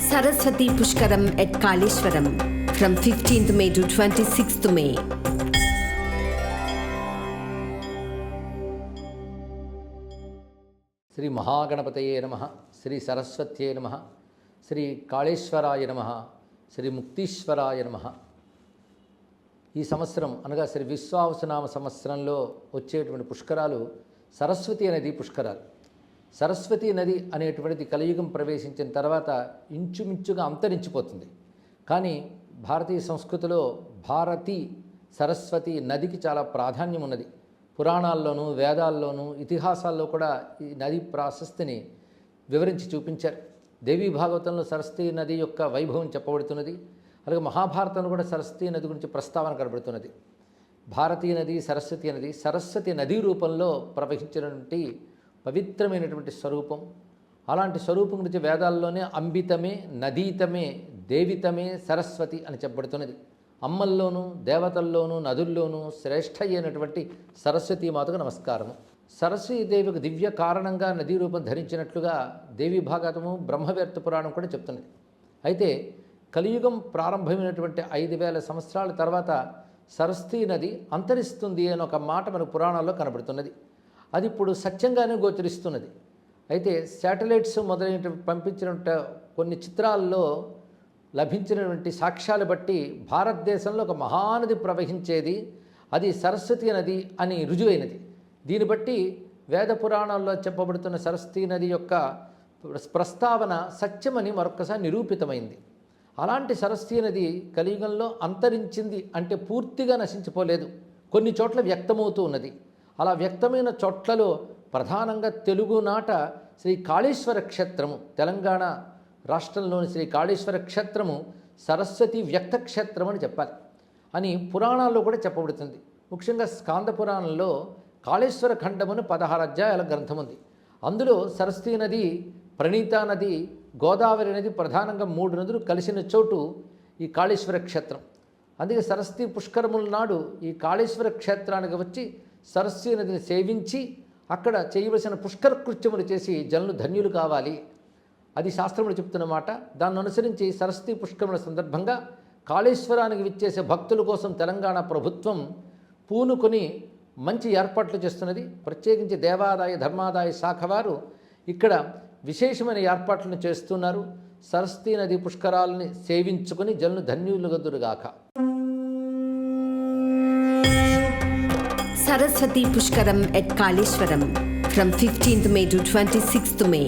Saraswati Pushkaram at Kaleshwaram from 15th May to 26th May. Shri మహాగణపతయే నమః, శ్రీ సరస్వత్యే నమః, శ్రీ కాళేశ్వరాయ నమః, శ్రీ ముక్తీశ్వరాయ నమః. ఈ సంవత్సరం అనగా శ్రీ విశ్వావసునామ సంవత్సరంలో వచ్చేటువంటి పుష్కరాలు సరస్వతి నది పుష్కరాలు. సరస్వతి నది అనేటువంటిది కలియుగం ప్రవేశించిన తర్వాత ఇంచుమించుగా అంతరించిపోతుంది. కానీ భారతీయ సంస్కృతిలో భారతి సరస్వతి నదికి చాలా ప్రాధాన్యం ఉన్నది. పురాణాల్లోనూ వేదాల్లోనూ ఇతిహాసాల్లో కూడా ఈ నది ప్రాశస్తిని వివరించి చూపించారు. దేవీ భాగవతంలో సరస్వతి నది యొక్క వైభవం చెప్పబడుతున్నది. అలాగే మహాభారతంలో కూడా సరస్వతి నది గురించి ప్రస్తావన కనబడుతున్నది. భారతీయ నది సరస్వతి నదీ రూపంలో ప్రవహించినటువంటి పవిత్రమైనటువంటి స్వరూపం. అలాంటి స్వరూపం గురించి వేదాల్లోనే అంబితమే, నదీతమే, దేవితమే సరస్వతి అని చెప్పబడుతున్నది. అమ్మల్లోనూ దేవతల్లోనూ నదుల్లోనూ శ్రేష్ఠ అయినటువంటి సరస్వతీమాతకు నమస్కారము. సరస్వతీదేవికి దివ్య కారణంగా నదీ రూపం ధరించినట్లుగా దేవి భాగవతము బ్రహ్మవేత్త పురాణం కూడా చెప్తున్నది. అయితే కలియుగం ప్రారంభమైనటువంటి 5000 సంవత్సరాల తర్వాత సరస్వతీ నది అంతరిస్తుంది అని ఒక మాట మనకు పురాణాల్లో కనబడుతున్నది. అది ఇప్పుడు సత్యంగానే గోచరిస్తున్నది. అయితే శాటిలైట్స్ మొదలైన పంపించిన కొన్ని చిత్రాల్లో లభించినటువంటి సాక్ష్యాలు బట్టి భారతదేశంలో ఒక మహానది ప్రవహించేది, అది సరస్వతీ నది అని రుజువైనది. దీన్ని బట్టి వేద పురాణాల్లో చెప్పబడుతున్న సరస్వతీ నది యొక్క ప్రస్తావన సత్యమని మరొకసారి నిరూపితమైంది. అలాంటి సరస్వతీ నది కలియుగంలో అంతరించింది అంటే పూర్తిగా నశించిపోలేదు, కొన్ని చోట్ల వ్యక్తమవుతూ ఉన్నది. అలా వ్యక్తమైన చోట్లలో ప్రధానంగా తెలుగునాట శ్రీ కాళేశ్వర క్షేత్రము, తెలంగాణ రాష్ట్రంలోని శ్రీ కాళేశ్వర క్షేత్రము సరస్వతి వ్యక్త క్షేత్రం అని చెప్పాలి అని పురాణాల్లో కూడా చెప్పబడుతుంది. ముఖ్యంగా స్కాంద పురాణంలో కాళేశ్వర ఖండమును 16 అధ్యాయాల గ్రంథం ఉంది. అందులో సరస్వతీ నది, ప్రణీతా నది, గోదావరి నది ప్రధానంగా 3 నదులు కలిసిన చోటు ఈ కాళేశ్వర క్షేత్రం. అందుకే సరస్వతీ పుష్కరముల నాడు ఈ కాళేశ్వర క్షేత్రానికి వచ్చి సరస్వతీ నదిని సేవించి అక్కడ చేయవలసిన పుష్కర కృత్యములు చేసి జనులు ధన్యులు కావాలి, అది శాస్త్రములు చెప్తున్న మాట. దాన్ని అనుసరించి సరస్వతీ పుష్కరముల సందర్భంగా కాళేశ్వరానికి విచ్చేసే భక్తుల కోసం తెలంగాణ ప్రభుత్వం పూనుకొని మంచి ఏర్పాట్లు చేస్తున్నది. ప్రత్యేకించి దేవాదాయ ధర్మాదాయ శాఖ వారు ఇక్కడ విశేషమైన ఏర్పాట్లను చేస్తున్నారు. సరస్వతీ నది పుష్కరాలని సేవించుకొని జనులు ధన్యులుగదురుగాక. Saraswati Pushkaram at Kaleshwaram from 15th May to 26th May.